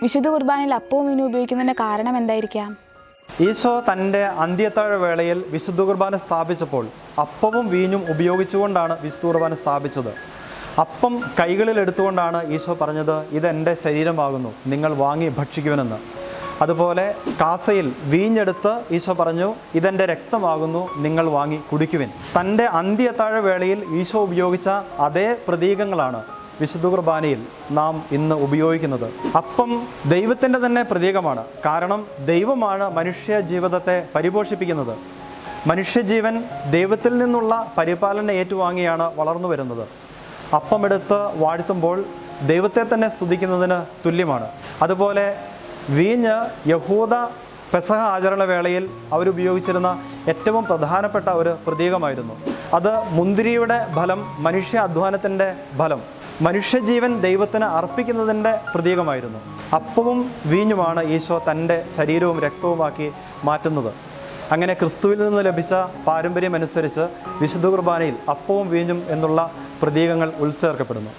വിശുദ്ധ കുർബാനയിൽ അപ്പവും വീഞ്ഞും ഉപയോഗിക്കുന്നതിൻ്റെ കാരണം എന്തായിരിക്കാം? ഈശോ തൻ്റെ അന്ത്യത്താഴ വേളയിൽ വിശുദ്ധ കുർബാന സ്ഥാപിച്ചപ്പോൾ അപ്പവും വീഞ്ഞും ഉപയോഗിച്ചുകൊണ്ടാണ് വിശുദ്ധ കുർബാന സ്ഥാപിച്ചത്. അപ്പം കൈകളിൽ എടുത്തുകൊണ്ടാണ് ഈശോ പറഞ്ഞത്, ഇതെൻ്റെ ശരീരമാകുന്നു, നിങ്ങൾ വാങ്ങി ഭക്ഷിക്കുവനെന്ന്. അതുപോലെ കാസയിൽ വീഞ്ഞെടുത്ത് ഈശോ പറഞ്ഞു, ഇതെൻ്റെ രക്തമാകുന്നു, നിങ്ങൾ വാങ്ങി കുടിക്കുവിൻ. തൻ്റെ അന്ത്യത്താഴ വേളയിൽ ഈശോ ഉപയോഗിച്ച അതേ പ്രതീകങ്ങളാണ് വിശുദ്ധ കുർബാനയിൽ നാം ഇന്ന് ഉപയോഗിക്കുന്നത്. അപ്പം ദൈവത്തിൻ്റെ തന്നെ പ്രതീകമാണ്. കാരണം ദൈവമാണ് മനുഷ്യ ജീവിതത്തെ പരിപോഷിപ്പിക്കുന്നത്. മനുഷ്യജീവൻ ദൈവത്തിൽ നിന്നുള്ള പരിപാലനം ഏറ്റുവാങ്ങിയാണ് വളർന്നു വരുന്നത്. അപ്പമെടുത്ത് വാഴ്ത്തുമ്പോൾ ദൈവത്തെ തന്നെ സ്തുതിക്കുന്നതിന് തുല്യമാണ്. അതുപോലെ വീഞ്ഞ് യഹൂദ പെസഹ ആചരണ വേളയിൽ അവരുപയോഗിച്ചിരുന്ന ഏറ്റവും പ്രധാനപ്പെട്ട ഒരു പ്രതീകമായിരുന്നു. അത് മുന്തിരിയുടെ ഫലം, മനുഷ്യ അധ്വാനത്തിൻ്റെ ഫലം, മനുഷ്യജീവൻ ദൈവത്തിന് അർപ്പിക്കുന്നതിൻ്റെ പ്രതീകമായിരുന്നു. അപ്പവും വീഞ്ഞുമാണ് ഈശോ തൻ്റെ ശരീരവും രക്തവുമാക്കി മാറ്റുന്നത്. അങ്ങനെ ക്രിസ്തുവിൽ നിന്ന് ലഭിച്ച പാരമ്പര്യമനുസരിച്ച് വിശുദ്ധ കുർബാനയിൽ അപ്പവും വീഞ്ഞും എന്നുള്ള പ്രതീകങ്ങൾ ഉൾച്ചേർക്കപ്പെടുന്നു.